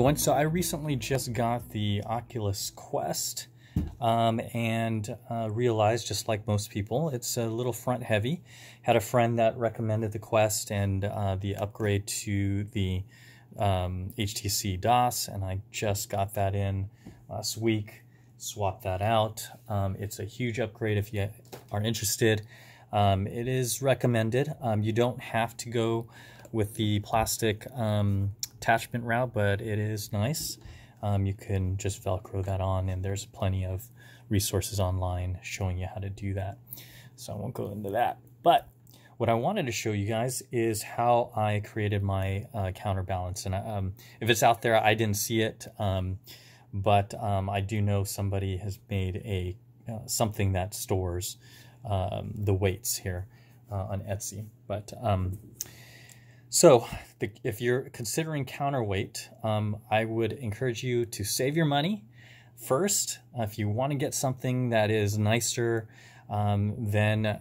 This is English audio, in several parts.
everyone. So I recently just got the Oculus Quest and realized, just like most people, it's a little front heavy. Had a friend that recommended the Quest and the upgrade to the HTC DOS, and I just got that in last week. Swapped that out. It's a huge upgrade if you are interested. It is recommended. You don't have to go with the plastic attachment route, but it is nice. You can just Velcro that on, and there's plenty of resources online showing you how to do that. So I won't go into that. But what I wanted to show you guys is how I created my counterbalance. And if it's out there, I didn't see it, but I do know somebody has made a something that stores the weights here on Etsy. But so if you're considering counterweight, I would encourage you to save your money first. If you want to get something that is nicer, then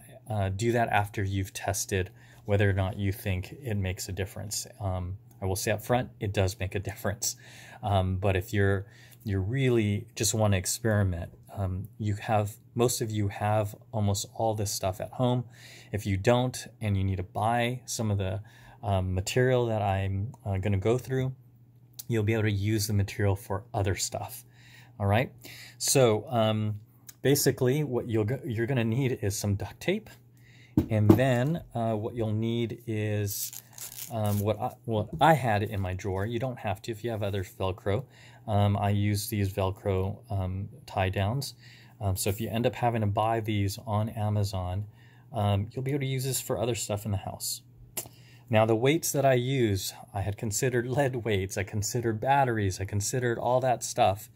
do that after you've tested whether or not you think it makes a difference. I will say up front, it does make a difference. But if you really just want to experiment, most of you have almost all this stuff at home. If you don't, and you need to buy some of the material that I'm going to go through, you'll be able to use the material for other stuff. All right. So basically, what you're going to need is some duct tape, and then what you'll need is what I had in my drawer. You don't have to if you have other Velcro. I use these Velcro tie downs. So if you end up having to buy these on Amazon, you'll be able to use this for other stuff in the house. Now, the weights that I use, I had considered lead weights, I considered batteries, I considered all that stuff.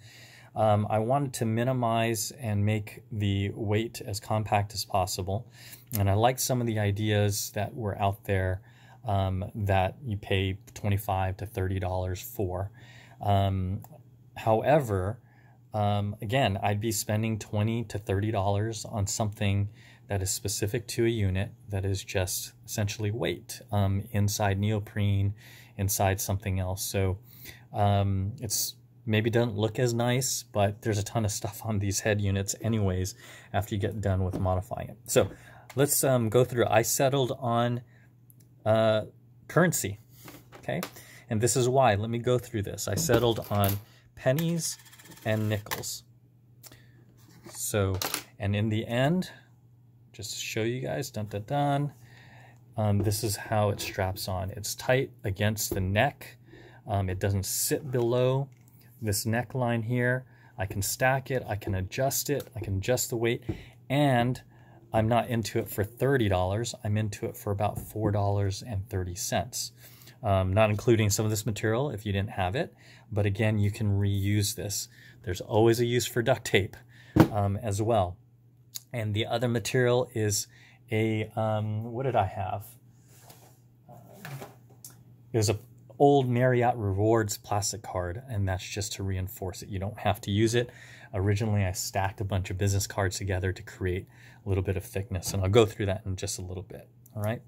I wanted to minimize and make the weight as compact as possible. And I liked some of the ideas that were out there that you pay $25 to $30 for. However, again, I'd be spending $20 to $30 on something that is specific to a unit that is just essentially weight, inside neoprene, inside something else. So it's maybe doesn't look as nice, but there's a ton of stuff on these head units anyways after you get done with modifying it. So let's go through. I settled on currency, okay? And this is why. Let me go through this. I settled on pennies and nickels. So, and in the end, just to show you guys, dun dun dun, this is how it straps on. It's tight against the neck. It doesn't sit below this neckline here. I can stack it, I can adjust it, I can adjust the weight, and I'm not into it for $30. I'm into it for about $4.30. Not including some of this material if you didn't have it, but again, you can reuse this. There's always a use for duct tape as well. And the other material is a, what did I have? It was a old Marriott Rewards plastic card, and that's just to reinforce it. You don't have to use it. Originally, I stacked a bunch of business cards together to create a little bit of thickness, and I'll go through that in just a little bit. All right.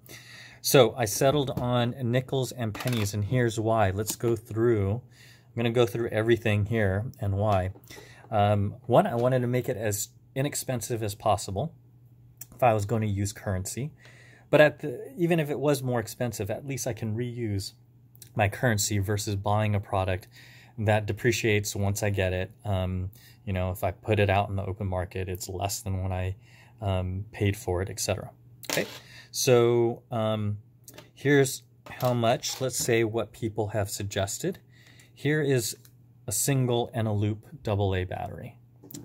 So I settled on nickels and pennies, and here's why. Let's go through. I'm going to go through everything here and why. One, I wanted to make it as inexpensive as possible if I was going to use currency. But even if it was more expensive, at least I can reuse my currency versus buying a product that depreciates once I get it. You know, if I put it out in the open market, it's less than what I paid for it, etc. Okay, so here's how much. Let's say what people have suggested. Here is a single and a loop AA battery.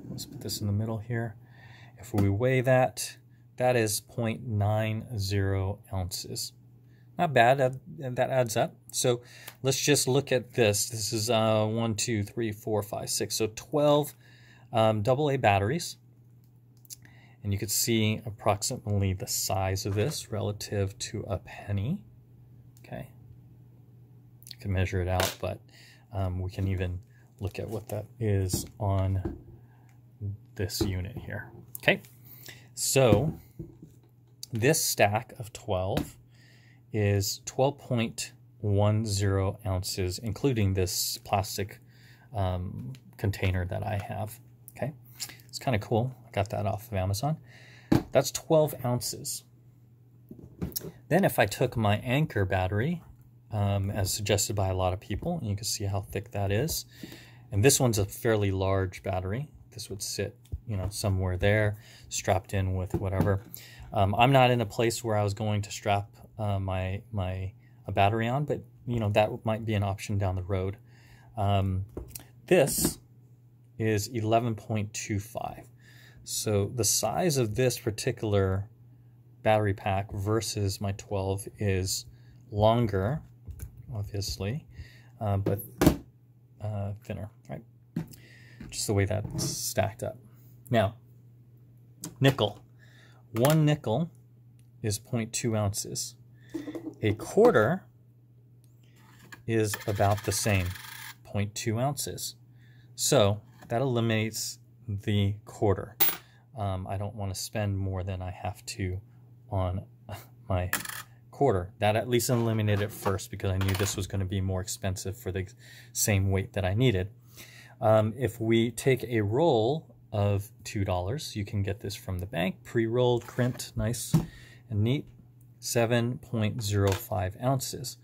Let's put this in the middle here. If we weigh that, that is 0.90 ounces. Not bad, that adds up. So let's just look at this. This is 1, 2, 3, 4, 5, 6. So 12 AA batteries. And you can see approximately the size of this relative to a penny. Okay. You can measure it out, but we can even look at what that is on this unit here. Okay. So this stack of 12 is 12.1 0.10 ounces, including this plastic container that I have. Okay, it's kind of cool. I got that off of Amazon. That's 12 ounces. Then if I took my Anker battery, as suggested by a lot of people, and you can see how thick that is, and this one's a fairly large battery. This would sit, you know, somewhere there, strapped in with whatever. I'm not in a place where I was going to strap my battery on, but you know, that might be an option down the road. This is 11.25. So the size of this particular battery pack versus my 12 is longer, obviously, but thinner, right? Just the way that's stacked up. Now, nickel. 1 nickel is 0.2 ounces. A quarter is about the same, 0.2 ounces. So that eliminates the quarter. I don't want to spend more than I have to on my quarter. That at least eliminated it first, because I knew this was going to be more expensive for the same weight that I needed. If we take a roll of $2, you can get this from the bank, pre-rolled, crimped, nice and neat, 7.05 ounces.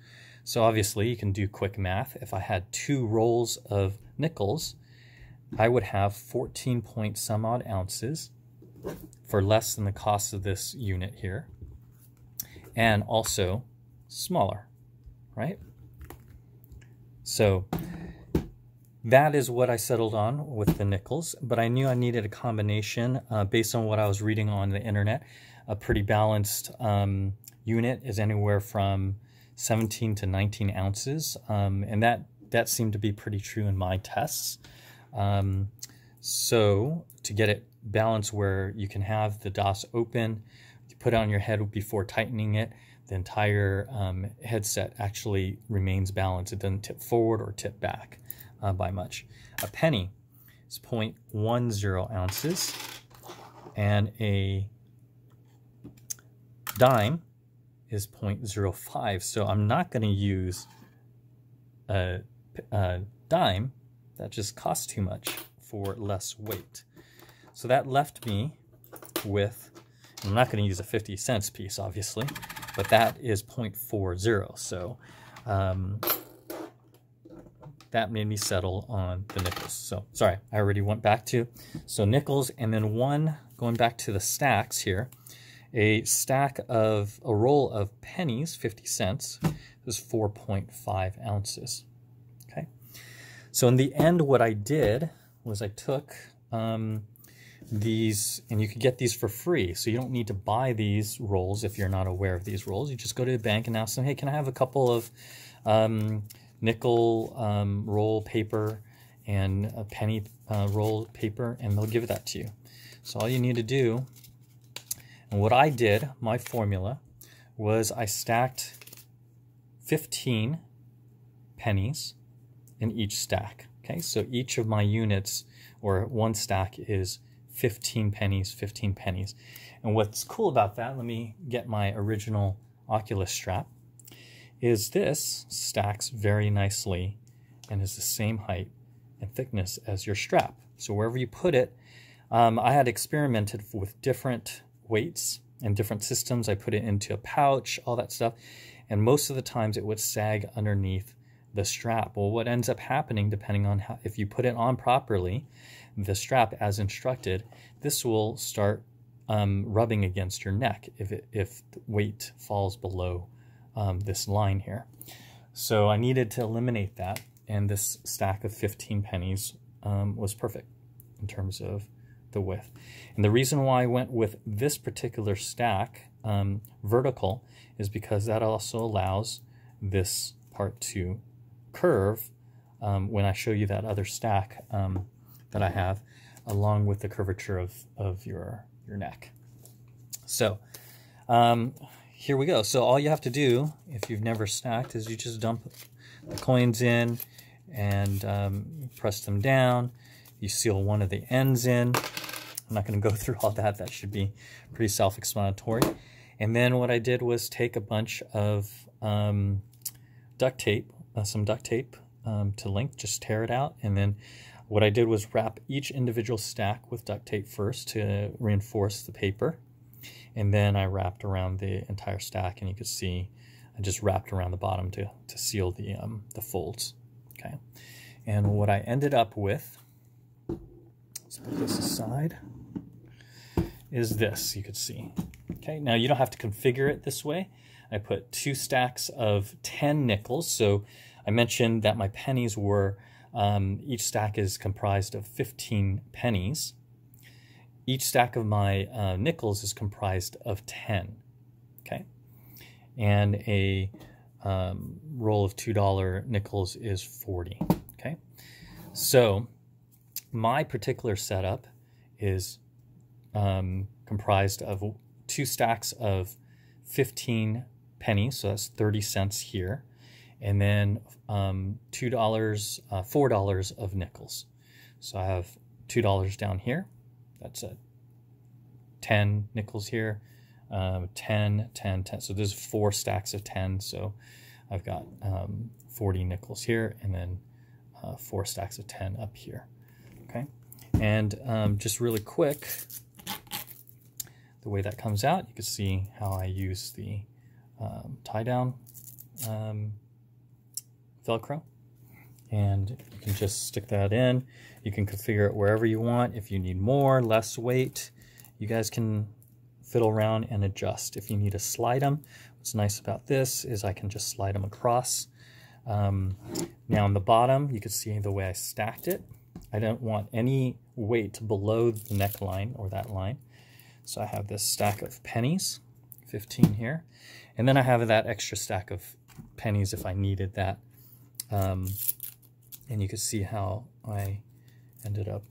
So obviously you can do quick math. If I had 2 rolls of nickels, I would have 14 point some odd ounces for less than the cost of this unit here, and also smaller, right? So that is what I settled on with the nickels, but I knew I needed a combination based on what I was reading on the internet. A pretty balanced unit is anywhere from 17 to 19 ounces, and that seemed to be pretty true in my tests. So to get it balanced where you can have the DOS open, you put it on your head before tightening it, the entire headset actually remains balanced. It doesn't tip forward or tip back by much. A penny is 0.10 ounces, and a dime is 0.05. So I'm not going to use a dime. That just costs too much for less weight. So that left me with, I'm not going to use a 50 cents piece, obviously, but that is 0.40. So that made me settle on the nickels. So sorry, I already went back to, so nickels, and then going back to the stacks here, a roll of pennies, 50 cents, is 4.5 ounces. Okay. So in the end, what I did was I took these, and you could get these for free. So you don't need to buy these rolls if you're not aware of these rolls. You just go to the bank and ask them, hey, can I have a couple of nickel roll paper and a penny roll paper, and they'll give that to you. So all you need to do, and what I did, my formula, was I stacked 15 pennies in each stack. Okay, so each of my units, or one stack, is 15 pennies, 15 pennies. And what's cool about that, let me get my original Oculus strap, is this stacks very nicely and is the same height and thickness as your strap. So wherever you put it, I had experimented with different weights and different systems. I put it into a pouch, all that stuff, and most of the times it would sag underneath the strap. Well, what ends up happening, depending on how, if you put it on properly, the strap as instructed, this will start rubbing against your neck if the weight falls below this line here. So I needed to eliminate that, and this stack of 15 pennies was perfect in terms of the width. And the reason why I went with this particular stack vertical is because that also allows this part to curve when I show you that other stack that I have, along with the curvature of your neck. So here we go. So all you have to do, if you've never stacked, is you just dump the coins in and press them down. You seal one of the ends in. I'm not going to go through all that. That should be pretty self-explanatory. And then what I did was take a bunch of duct tape, some duct tape to length, just tear it out. And then what I did was wrap each individual stack with duct tape first to reinforce the paper. And then I wrapped around the entire stack, and you can see I just wrapped around the bottom to seal the folds. Okay. And what I ended up with, let's put this aside, is this, you could see. Okay, now you don't have to configure it this way. I put 2 stacks of 10 nickels. So I mentioned that my pennies were, each stack is comprised of 15 pennies. Each stack of my nickels is comprised of 10. Okay, and a roll of $2 nickels is 40. Okay, so my particular setup is comprised of 2 stacks of 15 pennies, so that's 30 cents here, and then $4 of nickels. So I have $2 down here. That's 10 nickels here, 10, 10, 10. So there's 4 stacks of 10. So I've got 40 nickels here, and then 4 stacks of 10 up here. Okay, and just really quick, the way that comes out, you can see how I use the tie down Velcro, and you can just stick that in. You can configure it wherever you want. If you need more, less weight, you guys can fiddle around and adjust. If you need to slide them, what's nice about this is I can just slide them across. Now on the bottom, you can see the way I stacked it. I don't want any weight below the neckline or that line. So I have this stack of pennies, 15 here, and then I have that extra stack of pennies if I needed that. And you can see how I ended up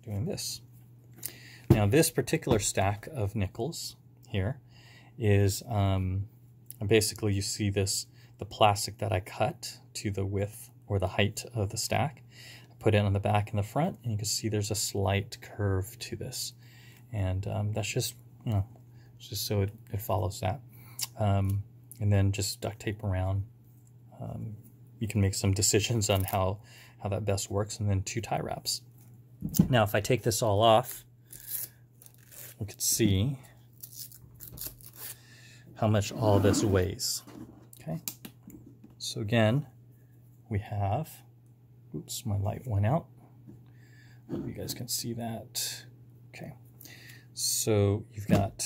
doing this. Now this particular stack of nickels here is basically, you see this, the plastic that I cut to the width or the height of the stack. I put it on the back and the front, and you can see there's a slight curve to this, and that's just, you know, just so it follows that. And then just duct tape around. You can make some decisions on how that best works, and then 2 tie wraps. Now if I take this all off, you can see how much all this weighs. Okay, so again, we have, oops, my light went out. Hope you guys can see that. Okay, so you've got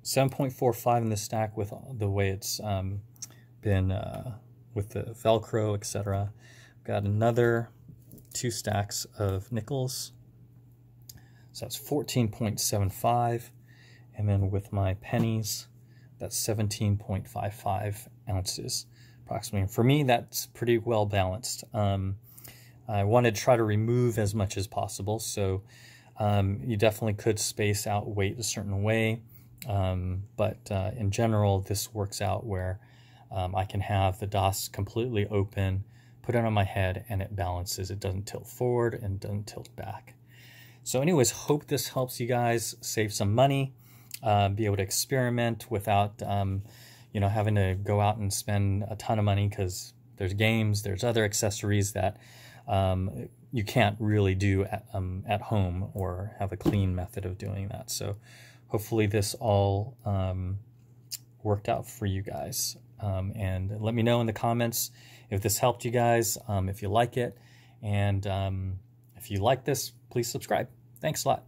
7.45 in this stack with the way it's been with the Velcro, etc. Got another 2 stacks of nickels, so that's 14.75, and then with my pennies, that's 17.55 ounces approximately. And for me, that's pretty well balanced. I wanted to try to remove as much as possible, so you definitely could space out weight a certain way, but in general, this works out where I can have the DOS completely open, put it on my head, and it balances. It doesn't tilt forward and doesn't tilt back. So anyways, hope this helps you guys save some money, be able to experiment without you know, having to go out and spend a ton of money, because there's games, there's other accessories that you can't really do at home or have a clean method of doing that. So hopefully this all worked out for you guys. And let me know in the comments if this helped you guys, if you like it. And if you like this, please subscribe. Thanks a lot.